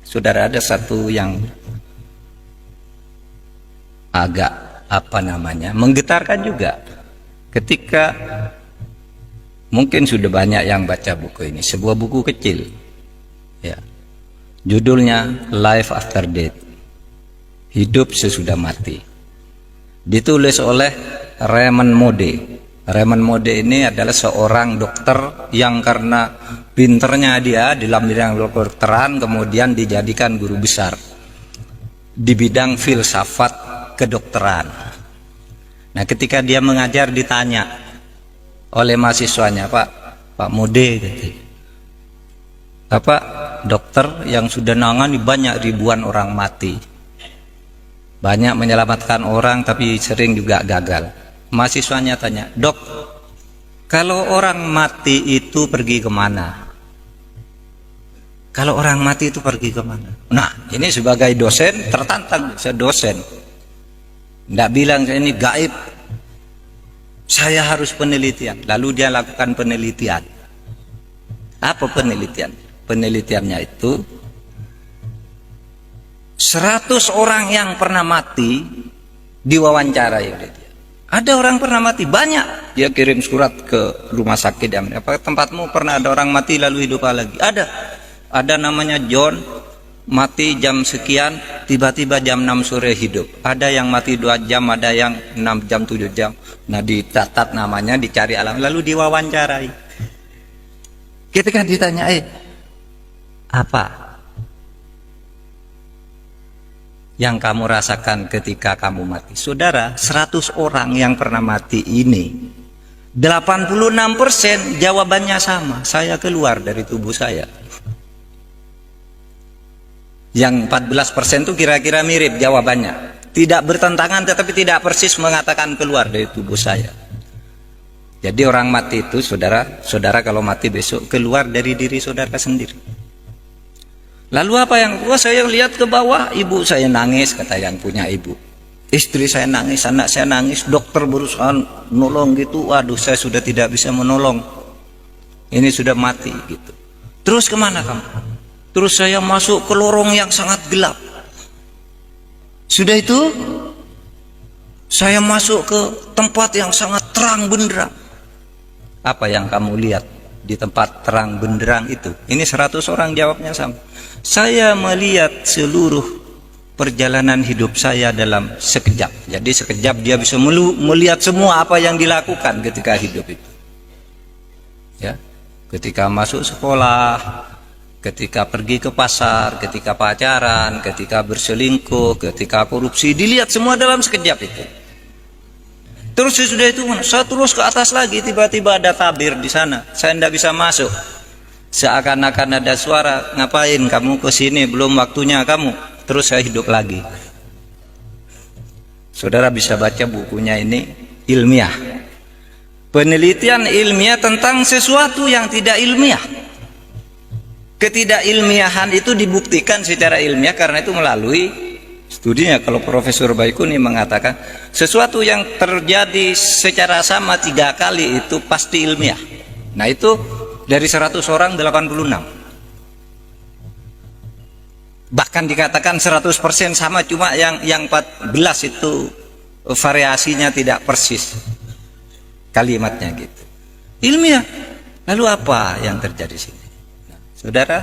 Saudara, ada satu yang agak menggetarkan juga ketika mungkin sudah banyak yang baca buku ini, sebuah buku kecil ya, judulnya Life After Death, hidup sesudah mati, ditulis oleh Raymond Moody. Raymond Moody ini adalah seorang dokter yang karena pinternya dia dalam bidang kedokteran kemudian dijadikan guru besar di bidang filsafat kedokteran. Nah, ketika dia mengajar ditanya oleh mahasiswanya, Pak Moody, Bapak dokter yang sudah nangani banyak ribuan orang mati, banyak menyelamatkan orang tapi sering juga gagal. Mahasiswanya tanya, Dok, kalau orang mati itu pergi kemana? Kalau orang mati itu pergi kemana? Nah, ini sebagai dosen tertantang, saya dosen. Tidak bilang saya ini gaib, saya harus penelitian. Lalu dia lakukan penelitian. Apa penelitian? Penelitiannya itu 100 orang yang pernah mati diwawancarai oleh dia. Ada orang pernah mati banyak, dia kirim surat ke rumah sakit. Apa tempatmu pernah ada orang mati lalu hidup lagi? Ada namanya John, mati jam sekian, tiba-tiba jam 6 sore hidup. Ada yang mati 2 jam, ada yang 6 jam, 7 jam. Nah, dicatat namanya, dicari alam, lalu diwawancarai. Ketika ditanya, apa yang kamu rasakan ketika kamu mati? Saudara, 100 orang yang pernah mati ini 86% jawabannya sama, saya keluar dari tubuh saya. Yang 14% itu kira-kira mirip jawabannya, tidak bertentangan tetapi tidak persis mengatakan keluar dari tubuh saya. Jadi orang mati itu, saudara kalau mati besok keluar dari diri saudara sendiri. Lalu apa yang saya lihat ke bawah, ibu saya nangis, kata yang punya ibu. Istri saya nangis, anak saya nangis, dokter berusaha nolong gitu. Waduh, saya sudah tidak bisa menolong. Ini sudah mati gitu. Terus kemana kamu? Terus saya masuk ke lorong yang sangat gelap. Sudah itu saya masuk ke tempat yang sangat terang benderang. Apa yang kamu lihat di tempat terang benderang itu? Ini 100 orang jawabnya sama. Saya melihat seluruh perjalanan hidup saya dalam sekejap. Jadi sekejap dia bisa melihat semua apa yang dilakukan ketika hidup itu. Ya, ketika masuk sekolah, ketika pergi ke pasar, ketika pacaran, ketika berselingkuh, ketika korupsi, dilihat semua dalam sekejap itu. Terus sudah itu saya terus ke atas lagi, tiba-tiba ada tabir di sana. Saya tidak bisa masuk. Seakan-akan ada suara, ngapain kamu ke sini, belum waktunya kamu. Terus saya hidup lagi. Saudara bisa baca bukunya ini, ilmiah. Penelitian ilmiah tentang sesuatu yang tidak ilmiah. Ketidakilmiahan itu dibuktikan secara ilmiah karena itu melalui studinya. Kalau Profesor Baikuni mengatakan sesuatu yang terjadi secara sama 3 kali itu pasti ilmiah. Nah, itu dari 100 orang 86. Bahkan dikatakan 100% sama, cuma yang 14 itu variasinya tidak persis kalimatnya gitu. Ilmiah. Lalu apa yang terjadi sini? Nah, saudara,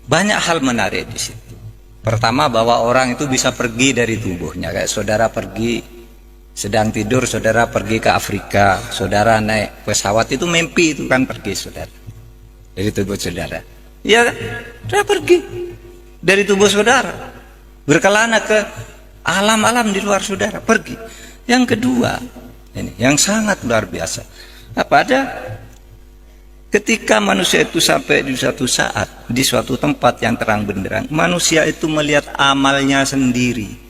banyak hal menarik di situ. Pertama, bahwa orang itu bisa pergi dari tubuhnya. Kayak saudara pergi sedang tidur, saudara pergi ke Afrika, saudara naik pesawat, itu mimpi, itu kan pergi saudara dari tubuh saudara. Ya, saudara pergi dari tubuh saudara, berkelana ke alam-alam di luar saudara, pergi. Yang kedua, ini yang sangat luar biasa. Apa ada ketika manusia itu sampai di suatu saat, di suatu tempat yang terang benderang, manusia itu melihat amalnya sendiri.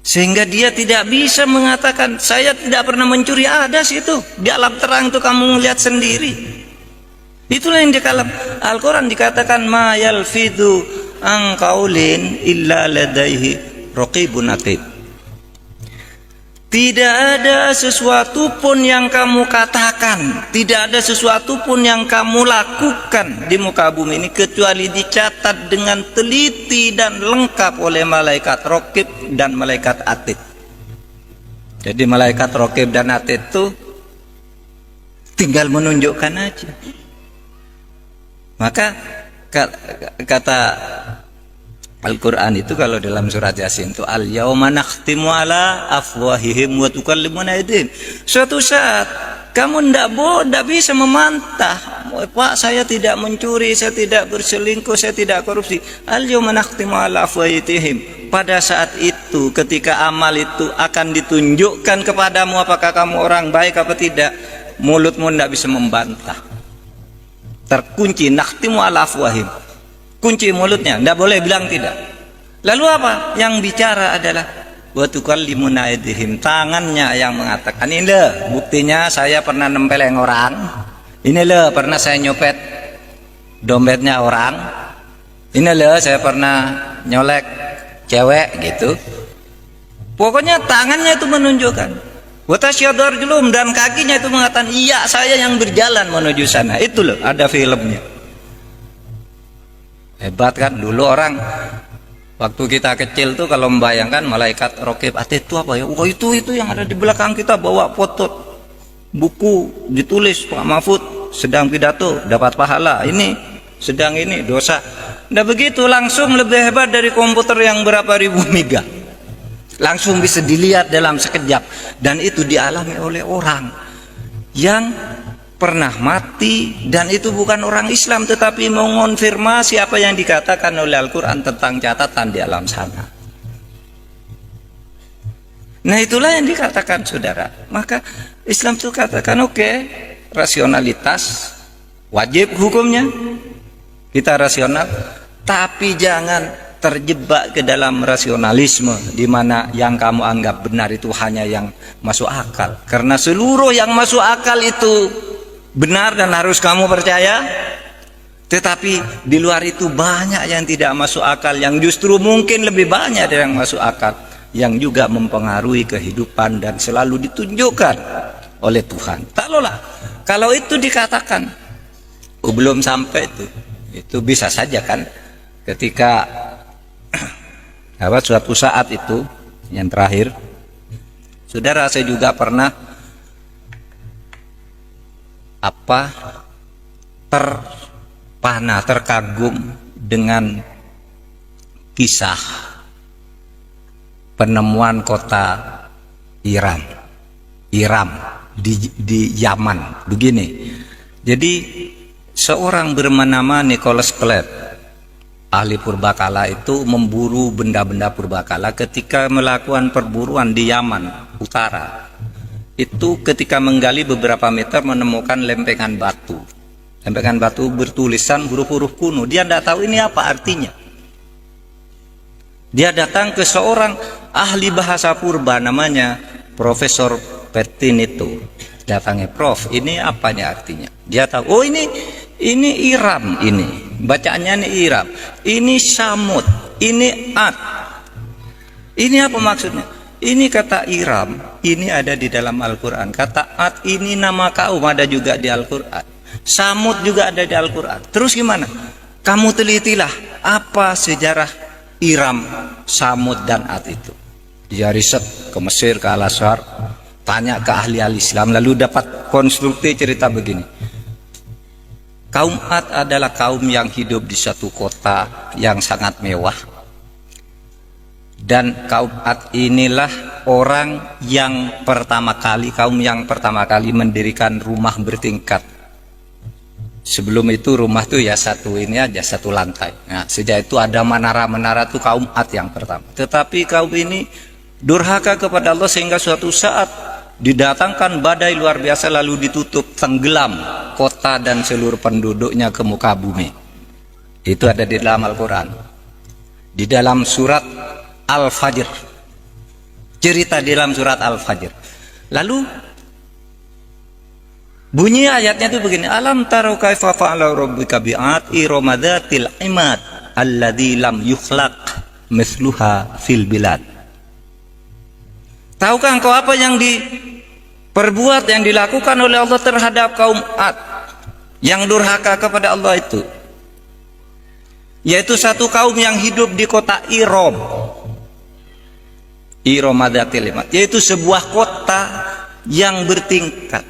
Sehingga dia tidak bisa mengatakan, saya tidak pernah mencuri. Ada situ di alam terang itu kamu melihat sendiri. Itulah yang di dalam Al-Quran dikatakan, ma yalfidu an qaulin illa ladaihi raqibun atid. Tidak ada sesuatu pun yang kamu katakan, tidak ada sesuatu pun yang kamu lakukan di muka bumi ini kecuali dicatat dengan teliti dan lengkap oleh malaikat Raqib dan malaikat Atid. Jadi malaikat Raqib dan Atid itu tinggal menunjukkan aja. Maka kata Al-Quran itu kalau dalam surat Yasin itu al-yauma nakhtimu ala afwahihim wa tukallimuna aydihim. Suatu saat kamu tidak bisa memantah, Pak, saya tidak mencuri, saya tidak berselingkuh, saya tidak korupsi. Al-yauma nakhtimu ala afwahihim. Pada saat itu ketika amal itu akan ditunjukkan kepadamu apakah kamu orang baik apa tidak, mulutmu tidak bisa membantah. Terkunci, nakhtimu ala afwahihim. Kunci mulutnya, tidak boleh bilang tidak. Lalu apa? Yang bicara adalah wa tukallimuna aydihim, tangannya yang mengatakan, ini loh buktinya saya pernah nempeleng orang, ini loh pernah saya nyopet dompetnya orang, ini loh saya pernah nyolek cewek gitu. Pokoknya tangannya itu menunjukkan. Wa tasyhadu arjuluhum, dan kakinya itu mengatakan iya saya yang berjalan menuju sana. Itu loh ada filmnya. Hebat kan dulu orang waktu kita kecil tuh kalau membayangkan malaikat Raqib Atid itu apa ya? Wah itu yang ada di belakang kita bawa foto buku ditulis Pak Mahfud sedang pidato dapat pahala, ini sedang ini dosa. Nah begitu langsung lebih hebat dari komputer yang berapa ribu mega. Langsung bisa dilihat dalam sekejap, dan itu dialami oleh orang yang pernah mati, dan itu bukan orang Islam tetapi mengonfirmasi apa yang dikatakan oleh Al-Quran tentang catatan di alam sana. Nah itulah yang dikatakan saudara. Maka Islam itu katakan oke, rasionalitas wajib hukumnya, kita rasional, tapi jangan terjebak ke dalam rasionalisme di mana yang kamu anggap benar itu hanya yang masuk akal, karena seluruh yang masuk akal itu benar dan harus kamu percaya. Tetapi di luar itu banyak yang tidak masuk akal, yang justru mungkin lebih banyak dari yang masuk akal, yang juga mempengaruhi kehidupan dan selalu ditunjukkan oleh Tuhan. Kalau itu dikatakan belum sampai itu bisa saja kan ketika suatu saat itu yang terakhir, saudara, saya juga pernah terkagum dengan kisah penemuan kota Iram di Yaman. Begini, jadi seorang bernama Nicholas Clapp, ahli purbakala itu memburu benda-benda purbakala. Ketika melakukan perburuan di Yaman Utara itu, ketika menggali beberapa meter menemukan lempengan batu bertulisan huruf-huruf kuno. Dia tidak tahu ini apa artinya. Dia datang ke seorang ahli bahasa purba namanya Profesor Pertinito. Datangnya, Prof, ini apanya artinya? Dia tahu, oh ini Iram, ini bacaannya ini Iram, ini Samud, ini Ad. Ini apa maksudnya? Ini kata Iram, ini ada di dalam Al-Quran. Kata Ad ini nama kaum, ada juga di Al-Quran. Samud juga ada di Al-Quran. Terus gimana? Kamu telitilah apa sejarah Iram, Samud, dan Ad itu. Dia riset ke Mesir, ke Al-Azhar, tanya ke ahli-ahli Islam, lalu dapat konstruksi cerita begini. Kaum Ad adalah kaum yang hidup di satu kota yang sangat mewah. Dan kaum Ad inilah orang yang kaum yang pertama kali mendirikan rumah bertingkat. Sebelum itu rumah tuh ya satu ini aja, satu lantai. Nah, sejak itu ada menara-menara tuh kaum Ad yang pertama. Tetapi kaum ini durhaka kepada Allah sehingga suatu saat didatangkan badai luar biasa lalu ditutup, tenggelam kota dan seluruh penduduknya ke muka bumi. Itu ada di dalam Al-Quran. Di dalam surat Al-Fajr, cerita di dalam surat Al-Fajr. Lalu bunyi ayatnya itu begini, alam taro kaifa fa'ala rabbuka bi'ad irama dzatil imad alladzi lam yukhlaq mithluha fil bilad. Tahukah engkau apa yang diperbuat, yang dilakukan oleh Allah terhadap kaum Ad yang durhaka kepada Allah itu? Yaitu satu kaum yang hidup di kota Irom, Iromadatil Imat, yaitu sebuah kota yang bertingkat.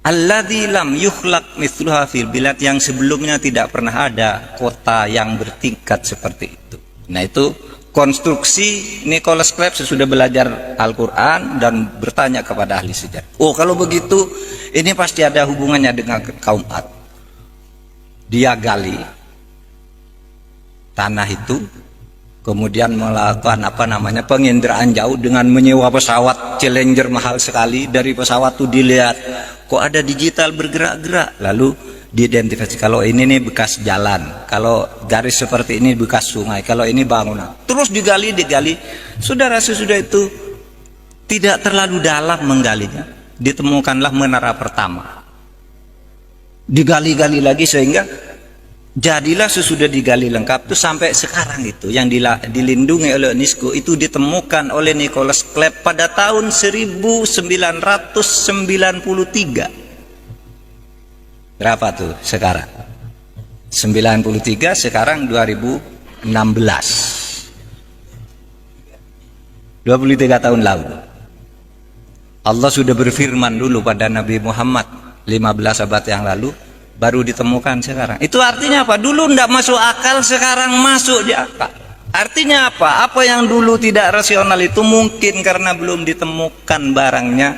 Alladzi lam yukhlaq mithluha fil bilad, yang sebelumnya tidak pernah ada kota yang bertingkat seperti itu. Nah, itu konstruksi Nicholas Cleves sesudah belajar Al-Quran dan bertanya kepada ahli sejarah. Oh, kalau begitu ini pasti ada hubungannya dengan kaum Ad. Dia gali tanah itu, kemudian melakukan penginderaan jauh dengan menyewa pesawat Challenger mahal sekali. Dari pesawat itu dilihat kok ada digital bergerak-gerak, lalu diidentifikasi kalau ini nih bekas jalan, kalau garis seperti ini bekas sungai, kalau ini bangunan. Terus digali. Saudara, sesudah itu tidak terlalu dalam menggalinya, ditemukanlah menara pertama. Digali lagi sehingga jadilah sesudah digali lengkap itu sampai sekarang itu yang dilindungi oleh UNESCO itu ditemukan oleh Nicholas Cleves pada tahun 1993. Berapa tuh sekarang? 93, sekarang 2016. 23 tahun lalu. Allah sudah berfirman dulu pada Nabi Muhammad 15 abad yang lalu, baru ditemukan sekarang. Itu artinya apa? Dulu tidak masuk akal, sekarang masuk di akal. Artinya apa? Apa yang dulu tidak rasional itu mungkin karena belum ditemukan barangnya,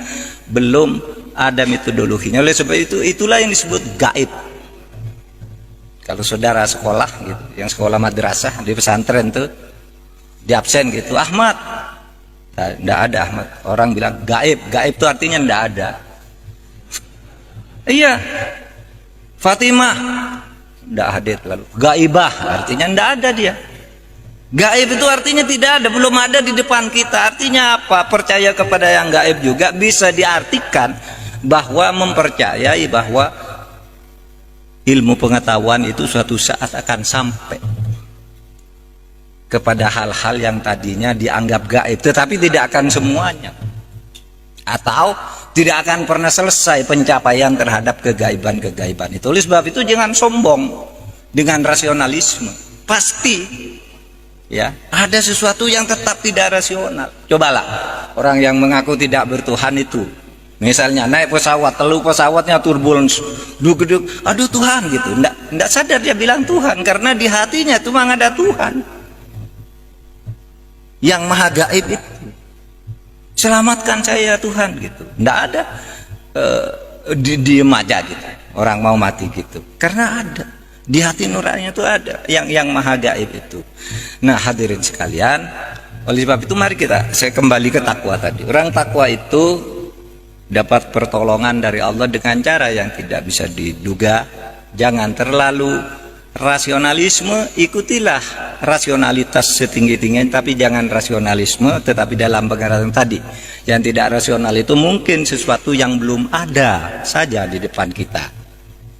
belum ada metodologinya. Oleh sebab itu, itulah yang disebut gaib. Kalau saudara sekolah gitu, yang sekolah madrasah di pesantren tuh, di absen gitu, Ahmad, tidak ada Ahmad. Orang bilang gaib. Gaib itu artinya tidak ada. Iya, Fatimah tidak hadir, lalu gaibah artinya tidak ada dia. Gaib itu artinya tidak ada, belum ada di depan kita. Artinya apa? Percaya kepada yang gaib juga bisa diartikan bahwa mempercayai bahwa ilmu pengetahuan itu suatu saat akan sampai kepada hal-hal yang tadinya dianggap gaib, tetapi tidak akan semuanya, atau tidak akan pernah selesai pencapaian terhadap kegaiban-kegaiban itu. Oleh sebab itu jangan sombong dengan rasionalisme. Pasti ya ada sesuatu yang tetap tidak rasional. Cobalah orang yang mengaku tidak bertuhan itu, misalnya naik pesawat, lalu pesawatnya turbulence, duk-duk, aduh Tuhan gitu, enggak sadar dia bilang Tuhan, karena di hatinya itu memang ada Tuhan yang maha gaib itu. Selamatkan saya Tuhan gitu, enggak ada diem aja gitu, orang mau mati gitu, karena ada di hati nurani itu ada yang maha gaib itu. Nah, hadirin sekalian, oleh sebab itu mari saya kembali ke takwa tadi. Orang takwa itu dapat pertolongan dari Allah dengan cara yang tidak bisa diduga. Jangan terlalu rasionalisme, ikutilah rasionalitas setinggi-tingginya, tapi jangan rasionalisme tetapi dalam pengertian tadi. Yang tidak rasional itu mungkin sesuatu yang belum ada saja di depan kita,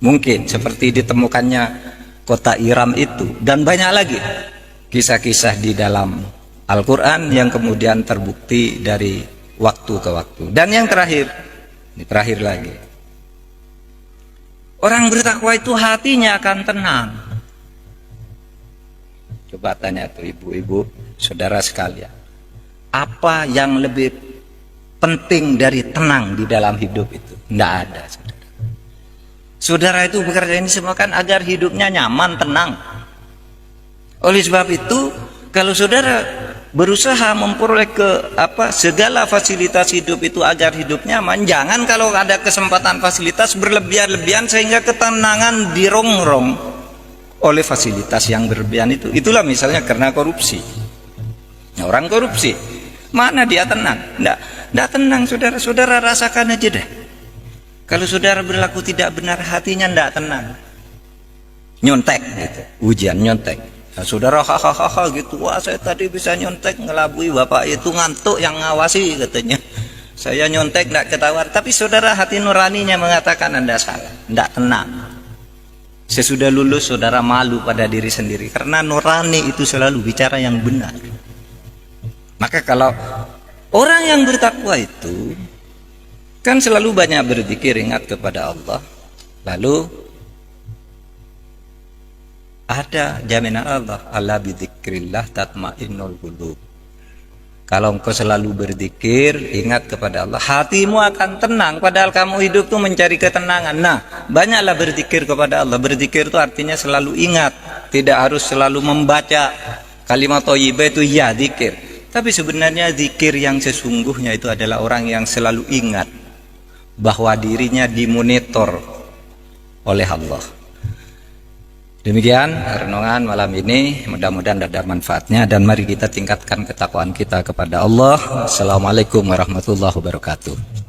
mungkin seperti ditemukannya kota Iram itu, dan banyak lagi kisah-kisah di dalam Al-Quran yang kemudian terbukti dari waktu ke waktu. Dan yang terakhir, ini terakhir lagi, orang bertakwa itu hatinya akan tenang. Coba tanya tuh ibu-ibu, saudara sekalian, apa yang lebih penting dari tenang di dalam hidup itu? Tidak ada, saudara. Saudara itu bekerja ini semua kan agar hidupnya nyaman, tenang. Oleh sebab itu, kalau saudara berusaha memperoleh segala fasilitas hidup itu agar hidup nyaman, jangan kalau ada kesempatan fasilitas berlebihan-lebihan sehingga ketenangan dirongrong oleh fasilitas yang berlebihan itu. Itulah misalnya karena korupsi. Nah, orang korupsi, mana dia tenang? Tidak tenang, saudara rasakan aja deh. Kalau saudara berlaku tidak benar, hatinya tidak tenang. Nyontek gitu, ujian nyontek. Nah, saudara hahaha gitu, wah saya tadi bisa nyontek, ngelabui bapak itu ngantuk yang ngawasi katanya. Saya nyontek tidak ketahuan, tapi saudara hati nuraninya mengatakan Anda salah, tidak tenang. Sesudah lulus saudara malu pada diri sendiri karena nurani itu selalu bicara yang benar. Maka kalau orang yang bertakwa itu kan selalu banyak berzikir, ingat kepada Allah, lalu ada jaminan Allah, ala bidzikrillah tatmainnul qulub. Kalau engkau selalu berzikir, ingat kepada Allah, hatimu akan tenang. Padahal kamu hidup tuh mencari ketenangan. Nah, banyaklah berzikir kepada Allah. Berzikir itu artinya selalu ingat, tidak harus selalu membaca kalimat thayyibah itu ya zikir. Tapi sebenarnya zikir yang sesungguhnya itu adalah orang yang selalu ingat bahwa dirinya dimonitor oleh Allah. Demikian renungan malam ini, mudah-mudahan ada manfaatnya, dan mari kita tingkatkan ketakwaan kita kepada Allah. Assalamualaikum warahmatullahi wabarakatuh.